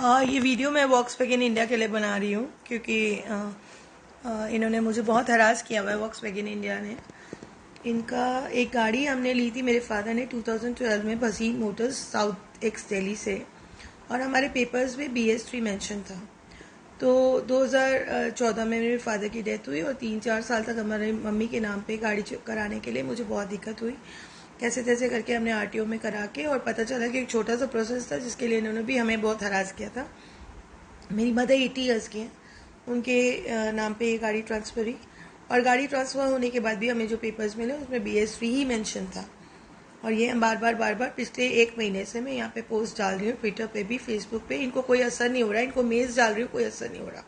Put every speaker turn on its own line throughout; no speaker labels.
ये वीडियो मैं Volkswagen India के लिए बना रही हूँ क्योंकि इन्होंने मुझे बहुत हरास किया हुआ है। वॉक्सवैगन इंडिया ने इनका एक गाड़ी हमने ली थी मेरे फादर ने 2012 में Bhasin Motors south x Delhi से, और हमारे पेपर्स में BS3 मेंशन था। तो 2014 में मेरे फादर की डेथ हुई और 3-4 साल तक हमारे मम्मी के नाम पे गाड़ी कराने के लिए मुझे बहुत दिक्कत हुई। कैसे तैसे करके हमने RTO में करा के, और पता चला कि एक छोटा सा प्रोसेस था जिसके लिए इन्होंने भी हमें बहुत हरास किया था। मेरी मदर 80 ईयर्स की हैं, उनके नाम पे ये गाड़ी ट्रांसफर हुई, और गाड़ी ट्रांसफर होने के बाद भी हमें जो पेपर्स मिले उसमें BS3 ही मेंशन था। और ये बार बार पिछले 1 महीने से मैं यहाँ पे पोस्ट डाल रही हूँ, ट्विटर पे भी, फेसबुक पे। इनको कोई असर नहीं हो रहा, इनको मेल्स डाल रही हूँ, कोई असर नहीं हो रहा।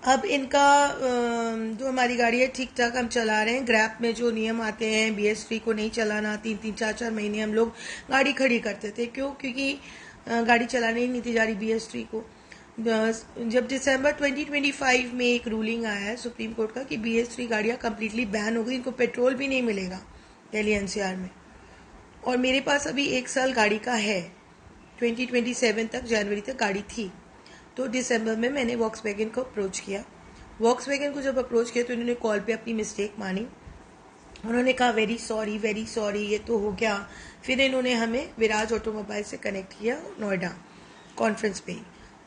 अब इनका जो हमारी गाड़ी है ठीक ठाक हम चला रहे हैं। ग्रैप में जो नियम आते हैं BS3 को नहीं चलाना, 3-3, 4-4 महीने हम लोग गाड़ी खड़ी करते थे। क्योंकि गाड़ी चलाने ही नहीं थी जा रही BS3 को। जब दिसंबर 2025 में एक रूलिंग आया है सुप्रीम कोर्ट का कि BS3 गाड़ियां कंप्लीटली बैन हो गई, इनको पेट्रोल भी नहीं मिलेगा दिल्ली NCR में। और मेरे पास अभी 1 साल गाड़ी का है, 2027 तक, जनवरी तक गाड़ी थी। तो दिसंबर में मैंने वॉक्सवैगन को अप्रोच किया। वॉक्सवैगन को जब अप्रोच किया तो इन्होंने कॉल पे अपनी मिस्टेक मानी। उन्होंने कहा वेरी सॉरी, ये तो हो गया। फिर इन्होंने हमें विराज ऑटोमोबाइल से कनेक्ट किया नोएडा कॉन्फ्रेंस पे,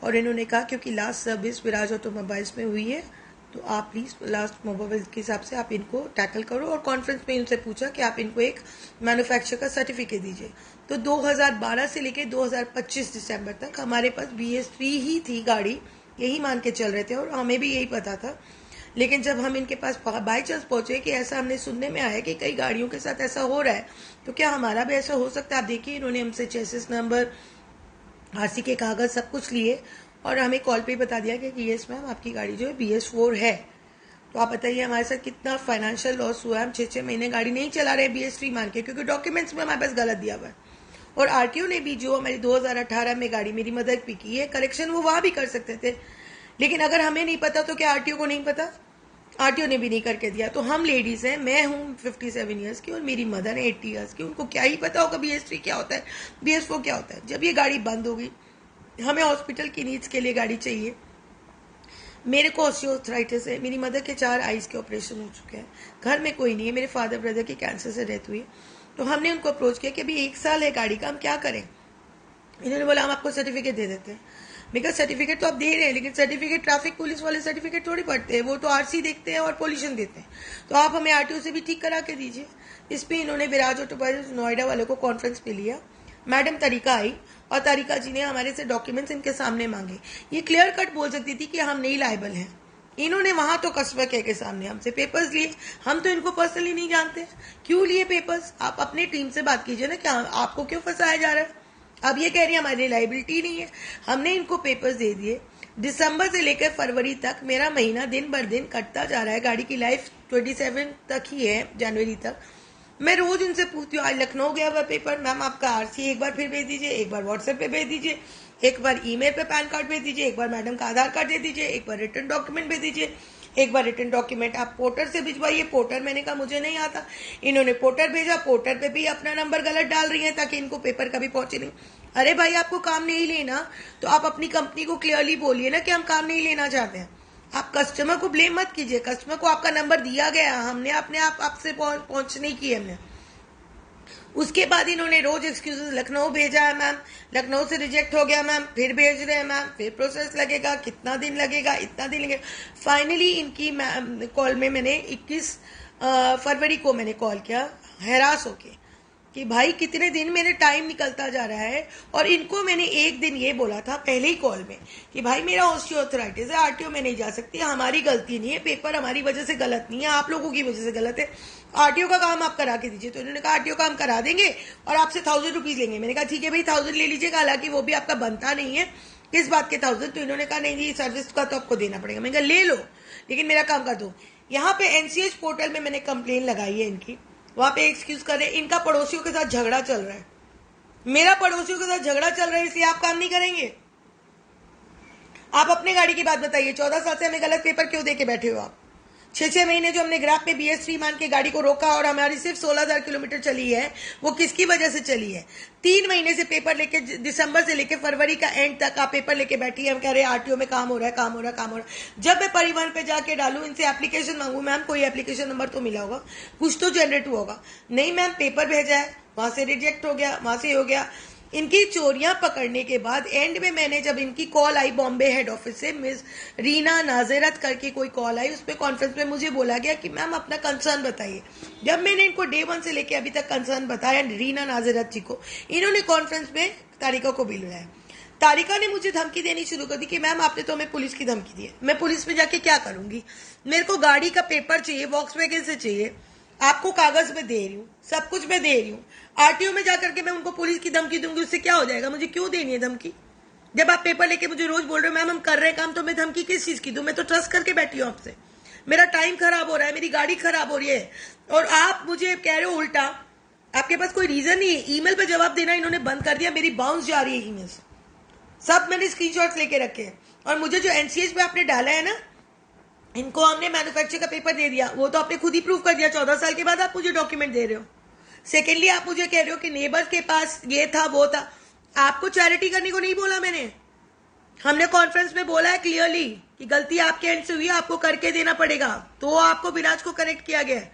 और इन्होंने कहा क्योंकि लास्ट सर्विस विराज ऑटोमोबाइल्स में हुई है तो आप प्लीज लास्ट मोबाइल के हिसाब से आप इनको टैकल करो। और कॉन्फ्रेंस में उनसे पूछा कि आप इनको एक मैन्युफैक्चर का सर्टिफिकेट दीजिए। तो 2012 से लेकर 2025 दिसंबर तक हमारे पास BS3 ही थी गाड़ी, यही मान के चल रहे थे, और हमें भी यही पता था। लेकिन जब हम इनके पास बाई चांस पहुंचे कि ऐसा हमने सुनने में आया कि कई गाड़ियों के साथ ऐसा हो रहा है, तो क्या हमारा भी ऐसा हो सकता है? आप देखिए, इन्होंने हमसे चेसिस नंबर, RC के कागज सब कुछ लिए और हमें कॉल पे बता दिया कि यस मैम आपकी गाड़ी जो है BS4 है। तो आप बताइए हमारे साथ कितना फाइनेंशियल लॉस हुआ है। हम 6-6 महीने गाड़ी नहीं चला रहे BS3 मान के, क्योंकि डॉक्यूमेंट्स में हमारे पास गलत दिया हुआ है। और RTO ने भी जो हमारी 2018 में गाड़ी मेरी मदर की की है करेक्शन, वो वहां भी कर सकते थे। लेकिन अगर हमें नहीं पता तो क्या RTO को नहीं पता? RTO ने भी नहीं करके दिया। तो हम लेडीज हैं, मैं हूँ 57 ईयर्स की और मेरी मदर है 80 ईयर्स की, उनको क्या ही पता होगा BS3 क्या होता है, BS4 क्या होता है। जब ये गाड़ी बंद होगी, हमें हॉस्पिटल की नीड्स के लिए गाड़ी चाहिए। मेरे को ऑस्टियोआर्थराइटिस है, मेरी मदर के 4 आईज के ऑपरेशन हो चुके हैं, घर में कोई नहीं है, मेरे फादर ब्रदर की कैंसर से डेथ हुई। तो हमने उनको अप्रोच किया कि अभी 1 साल है गाड़ी का, हम क्या करें। इन्होंने बोला हम आपको सर्टिफिकेट दे देते हैं। मेरा सर्टिफिकेट तो आप दे रहे हैं, लेकिन सर्टिफिकेट ट्रैफिक पुलिस वाले सर्टिफिकेट थोड़ी पढ़ते हैं, वो तो RC देखते हैं और पोल्यूशन देते हैं। तो आप हमें RTO से भी ठीक करा के दीजिए। इस पे इन्होंने विराज ऑटोमोबाइल्स नोएडा वाले को कॉन्फ्रेंस पे लिया। मैडम तारिका आई और तारिका जी ने हमारे से डॉक्यूमेंट्स इनके सामने मांगे। ये क्लियर कट बोल सकती थी कि हम नहीं लायबल हैं। इन्होंने वहां तो कस्टमर केयर के सामने हमसे पेपर्स लिए। हम तो इनको पर्सनली नहीं जानते, क्यों लिए पेपर्स? आप अपनी टीम से बात कीजिए ना, क्या आपको क्यों फंसाया जा रहा है? अब ये कह रही है हमारी लाइबिलिटी नहीं है। हमने इनको पेपर्स दे दिए। दिसंबर से लेकर फरवरी तक मेरा महीना दिन भर दिन कटता जा रहा है। गाड़ी की लाइफ 27 तक ही है, जनवरी तक। मैं रोज इनसे पूछती हूँ, आज लखनऊ गया हुआ पेपर, मैम आपका RC एक बार फिर भेज दीजिए, एक बार व्हाट्सएप पे भेज दीजिए, एक बार ईमेल पे पैन कार्ड भेज दीजिए, एक बार मैडम का आधार कार्ड दे दीजिए, एक बार रिटर्न डॉक्यूमेंट भेज दीजिए, एक बार रिटर्न डॉक्यूमेंट आप पोर्टर से भिजवाइए। पोर्टर मैंने कहा मुझे नहीं आता, इन्होंने पोर्टर भेजा, पोर्टर पे भी अपना नंबर गलत डाल रही है ताकि इनको पेपर कभी पहुंचे नहीं। अरे भाई, आपको काम नहीं लेना तो आप अपनी कंपनी को क्लियरली बोलिए ना कि हम काम नहीं लेना चाहते हैं। आप कस्टमर को ब्लेम मत कीजिए। कस्टमर को आपका नंबर दिया गया, हमने अपने आप आपसे पहुंच नहीं की हमने। उसके बाद इन्होंने रोज एक्सक्यूजेस, लखनऊ भेजा है मैम, लखनऊ से रिजेक्ट हो गया मैम, फिर भेज रहे हैं मैम, फिर प्रोसेस लगेगा, कितना दिन लगेगा, इतना दिन लगेगा। फाइनली इनकी कॉल में मैंने 21 फरवरी को मैंने कॉल किया हैरास होके कि भाई कितने दिन मेरे टाइम निकलता जा रहा है। और इनको मैंने एक दिन ये बोला था पहले ही कॉल में कि भाई मेरा ऑस्टियोआर्थराइटिस है, RTO में नहीं जा सकती, हमारी गलती नहीं है, पेपर हमारी वजह से गलत नहीं है, आप लोगों की वजह से गलत है, RTO का काम आप करा के दीजिए। तो इन्होंने कहा RTO का हम करा देंगे और आपसे 1000 रुपीज लेंगे। मैंने कहा ठीक है भाई 1000 ले लीजिएगा, हालांकि वो भी आपका बनता नहीं है, किस बात के 1000। तो इन्होंने कहा नहीं जी सर्विस का तो आपको देना पड़ेगा। मैंने कहा ले लो, लेकिन मेरा काम कर दो। यहाँ पे NCH पोर्टल में मैंने कंप्लेन लगाई है इनकी, वहां पे एक्सक्यूज कर रहे हैं, इनका पड़ोसियों के साथ झगड़ा चल रहा है, मेरा पड़ोसियों के साथ झगड़ा चल रहा है, इसलिए आप काम नहीं करेंगे। आप अपने गाड़ी की बात बताइए, 14 साल से हमें गलत पेपर क्यों दे के बैठे हो आप? 6 महीने जो हमने ग्राफ में BS3 मान के गाड़ी को रोका और हमारी सिर्फ 16,000 किलोमीटर चली है, वो किसकी वजह से चली है? 3 महीने से पेपर लेके, दिसंबर से लेके फरवरी का एंड तक आप पेपर लेके बैठी है, हम कह रहे हैं आरटीओ में काम हो रहा है, काम हो रहा है, काम हो रहा है। जब मैं परिवहन पे जाके डालू, इनसे एप्लीकेशन मांगू, मैम कोई एप्लीकेशन नंबर तो मिला होगा, कुछ तो जनरेट हुआ होगा। नहीं मैम, पेपर भेजा है, वहां से रिजेक्ट हो गया, वहां से हो गया। इनकी चोरियां पकड़ने के बाद एंड में मैंने जब इनकी कॉल आई बॉम्बे हेड ऑफिस से, मिस रीना नाजिरत करके कोई कॉल आई, उस पर कॉन्फ्रेंस में मुझे बोला गया कि मैम अपना कंसर्न बताइए। जब मैंने इनको डे 1 से लेके अभी तक कंसर्न बताया रीना नाजिरत जी को, इन्होंने कॉन्फ्रेंस में तारिका को भी बुलाया। तारिका ने मुझे धमकी देनी शुरू कर दी कि मैम आपने तो हमें पुलिस की धमकी दी है, मैं पुलिस में जाके क्या करूंगी, मेरे को गाड़ी का पेपर चाहिए, वॉक्सवैगन से चाहिए, आपको कागज में दे रही हूँ, सब कुछ मैं दे रही हूँ, आरटीओ में जाकर के मैं उनको पुलिस की धमकी दूंगी, उससे क्या हो जाएगा? मुझे क्यों देनी है धमकी? जब आप पेपर लेके मुझे रोज बोल रहे हो मैम हम कर रहे हैं काम, तो मैं धमकी किस चीज की दूं? मैं तो ट्रस्ट करके बैठी हूँ आपसे, मेरा टाइम खराब हो रहा है, मेरी गाड़ी खराब हो रही है, और आप मुझे कह रहे हो उल्टा। आपके पास कोई रीजन नहीं है। ईमेल पे जवाब देना इन्होंने बंद कर दिया, मेरी बाउंस जा रही है ईमेल, सब मैंने स्क्रीनशॉट्स लेके रखे हैं। और मुझे जो एनसीएच पे आपने डाला है ना, इनको हमने मैन्युफैक्चर का पेपर दे दिया, वो तो आपने खुद ही प्रूव कर दिया, 14 साल के बाद आप मुझे डॉक्यूमेंट दे रहे हो। सेकेंडली आप मुझे कह रहे हो कि नेबर्स के पास ये था वो था। आपको चैरिटी करने को नहीं बोला मैंने, हमने कॉन्फ्रेंस में बोला है क्लियरली कि गलती आपके एंड से हुई, आपको करके देना पड़ेगा, तो आपको विराज को कनेक्ट किया गया है।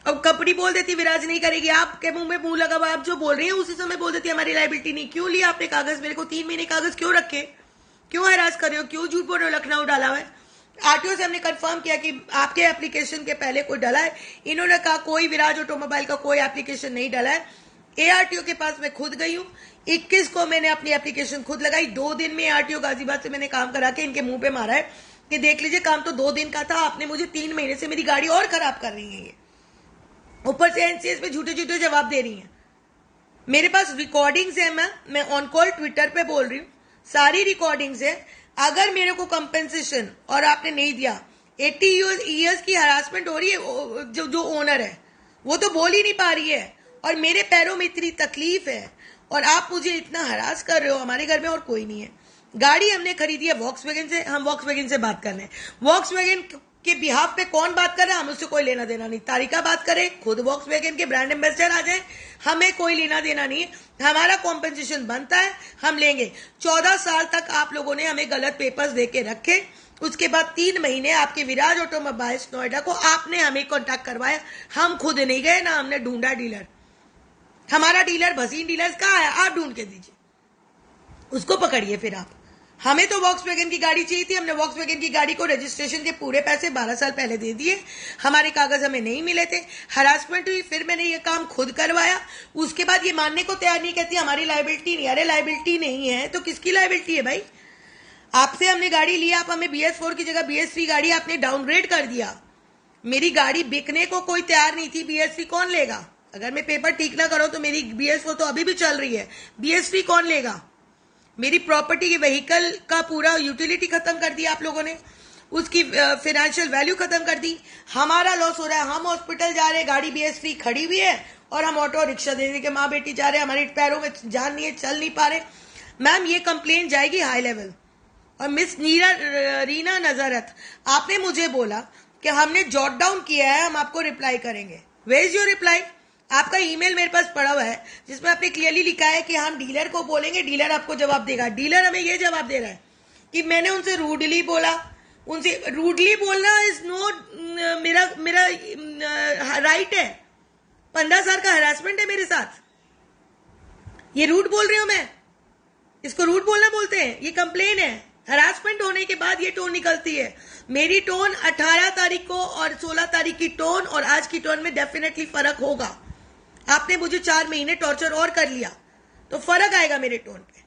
अब कंपनी बोल देती विराज नहीं करेगी, आपके मुंह में मुंह लगा, आप जो बोल रही हैं उसी समय बोल देती हमारी लाइबिलिटी नहीं। क्यों लिया आपने कागज? मेरे को 3 महीने कागज क्यों रखे? क्यों हरास कर रहे हो? क्यों झूठ बोल रहे हो? लखनऊ डाला हुआ है। आरटीओ से हमने कंफर्म किया कि आपके एप्लीकेशन के पहले कोई डाला है, इन्होंने कहा कोई विराज ऑटोमोबाइल का कोई एप्लीकेशन नहीं डाला है। एआरटीओ के पास मैं खुद गई हूँ, 21 को मैंने अपनी एप्लीकेशन खुद लगाई। 2 दिन में एआरटीओ गाजीबाद से मैंने काम करा के इनके मुंह पे मारा है कि देख लीजिए काम तो 2 दिन का था, आपने मुझे 3 महीने से मेरी गाड़ी और खराब कर रही है। ये ऊपर से एनसीएस पे झूठे झूठे जवाब दे रही है। मेरे पास रिकॉर्डिंग्स है, मैं ऑन कॉल ट्विटर पे बोल रही हूँ, सारी रिकॉर्डिंग्स है। अगर मेरे को कंपेंसेशन और आपने नहीं दिया, 80 ईयर्स की हरासमेंट हो रही है। जो ओनर है वो तो बोल ही नहीं पा रही है, और मेरे पैरों में इतनी तकलीफ है, और आप मुझे इतना हरास कर रहे हो। हमारे घर में और कोई नहीं है। गाड़ी हमने खरीदी है वॉक्सवैगन से, हम वॉक्सवैगन से बात कर रहे हैं। वॉक्सवैगन के बिहाफ पे कौन बात कर रहा है? हम उससे कोई लेना देना नहीं। तारिका बात करे, खुद वॉक्सवैगन के ब्रांड एम्बेसडर आ जाए, हमें कोई लेना देना नहीं है। हमारा कॉम्पेंसेशन बनता है, हम लेंगे। 14 साल तक आप लोगों ने हमें गलत पेपर्स देके रखे, उसके बाद 3 महीने आपके विराज ऑटोमोबाइल्स नोएडा को आपने हमें कॉन्टैक्ट करवाया, हम खुद नहीं गए ना हमने ढूंढा डीलर। हमारा डीलर भसीन डीलर्स कहाँ है? आप ढूंढ के दीजिए, उसको पकड़िए फिर आप। हमें तो वॉक्सवैगन की गाड़ी चाहिए थी, हमने वॉक्सवैगन की गाड़ी को रजिस्ट्रेशन के पूरे पैसे 12 साल पहले दे दिए, हमारे कागज हमें नहीं मिले थे, हरासमेंट हुई, फिर मैंने ये काम खुद करवाया। उसके बाद ये मानने को तैयार नहीं, कहती हमारी लाइबिलिटी नहीं। अरे लाइबिलिटी नहीं है तो किसकी लाइबिलिटी है भाई? आपसे हमने गाड़ी ली, आप हमें BS4 की जगह BS3 गाड़ी आपने डाउनग्रेड कर दिया। मेरी गाड़ी बिकने को कोई तैयार नहीं थी, BS3 कौन लेगा? अगर मैं पेपर ठीक ना करूं तो मेरी BS4 तो अभी भी चल रही है, BS3 कौन लेगा? मेरी प्रॉपर्टी की व्हीकल का पूरा यूटिलिटी खत्म कर दिया आप लोगों ने, उसकी फाइनेंशियल वैल्यू खत्म कर दी। हमारा लॉस हो रहा है, हम हॉस्पिटल जा रहे हैं, गाड़ी BS3 खड़ी हुई है, और हम ऑटो रिक्शा देने के माँ बेटी जा रहे हैं, हमारे पैरों में जान नहीं है, चल नहीं पा रहे। मैम ये कंप्लेन जाएगी हाई लेवल। और मिस रीना नजरत, आपने मुझे बोला कि हमने जॉट डाउन किया है, हम आपको रिप्लाई करेंगे। Where is your reply? आपका ईमेल मेरे पास पड़ा हुआ है जिसमें आपने क्लियरली लिखा है कि हम डीलर को बोलेंगे, डीलर आपको जवाब देगा। डीलर हमें ये जवाब दे रहा है कि मैंने उनसे रूडली बोला। उनसे रूडली बोलना इज नॉट मेरा राइट है। 15 साल का हरासमेंट है मेरे साथ, ये रूड बोल रही हूं मैं, इसको रूड बोलना बोलते हैं। ये कंप्लेन है, हरासमेंट होने के बाद ये टोन निकलती है। मेरी टोन 18 तारीख को और 16 तारीख की टोन और आज की टोन में डेफिनेटली फर्क होगा। आपने मुझे 4 महीने टॉर्चर और कर लिया तो फर्क आएगा मेरे टोन पे।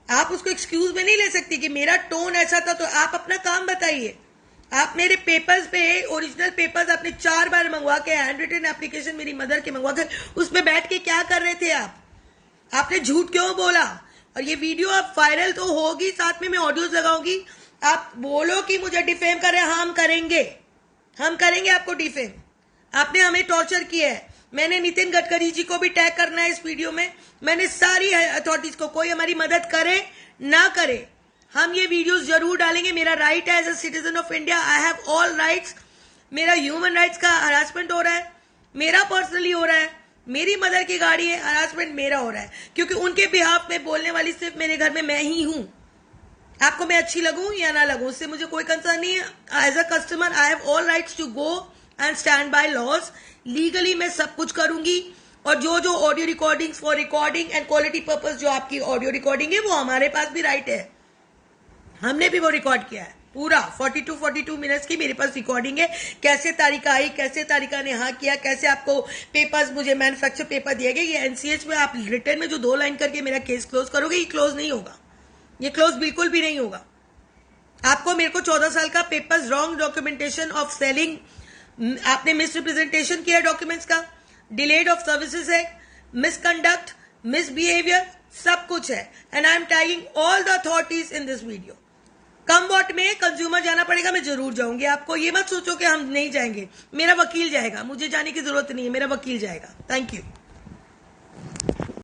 आप उसको एक्सक्यूज में नहीं ले सकती कि मेरा टोन ऐसा था। तो आप अपना काम बताइए। आप मेरे पेपर्स पे, ओरिजिनल पेपर्स आपने 4 बार मंगवा के, हैंड रिटन एप्लीकेशन मेरी मदर के मंगवा के, उसमें बैठ के क्या कर रहे थे आप? आपने झूठ क्यों बोला? और ये वीडियो अब वायरल तो होगी, साथ में मैं ऑडियोज लगाऊंगी। आप बोलो कि मुझे डिफेम कर रहे हैं, हम करेंगे आपको डिफेम। आपने हमें टॉर्चर किया है। मैंने नितिन गडकरी जी को भी टैग करना है इस वीडियो में। मैंने सारी अथॉरिटीज को, कोई हमारी मदद करे ना करे, हम ये वीडियोस जरूर डालेंगे। मेरा राइट है as a citizen of India, I have all rights. मेरा ह्यूमन राइट्स का हरासमेंट हो रहा है, मेरा पर्सनली हो रहा है, मेरी मदर की गाड़ी है, हरासमेंट मेरा हो रहा है, क्योंकि उनके बिहाफ में बोलने वाली सिर्फ मेरे घर में मैं ही हूं। आपको मैं अच्छी लगूं या ना लगूं, उससे मुझे कोई कंसर्न नहीं है। As a customer I have all rights to go and stand by laws. Legally मैं सब कुछ करूंगी, और जो audio recording for recording and quality purpose, जो आपकी ऑडियो रिकॉर्डिंग है, वो हमारे पास भी राइट है। हमने भी वो रिकॉर्ड किया है पूरा 42 मिनट्स की मेरे पास रिकॉर्डिंग है। कैसे तारिका आई, कैसे तारिका ने हाँ किया, कैसे आपको पेपर्स, मुझे मैन्युफैक्चर पेपर दिए गए। ये एनसीएच में आप रिटर्न में जो 2 लाइन करके मेरा केस क्लोज करोगे, ये क्लोज नहीं होगा, ये क्लोज बिल्कुल भी नहीं होगा। आपको मेरे को 14 साल का papers, wrong documentation of selling, आपने मिस रिप्रेजेंटेशन किया डॉक्यूमेंट्स का, डिलेड ऑफ सर्विसेज है, मिसकंडक्ट, मिसबिहेवियर, सब कुछ है। And I am tagging all the authorities in this video. Come what में कंज्यूमर जाना पड़ेगा, मैं जरूर जाऊंगी। आपको ये मत सोचो कि हम नहीं जाएंगे, मेरा वकील जाएगा, मुझे जाने की जरूरत नहीं है, मेरा वकील जाएगा। Thank you.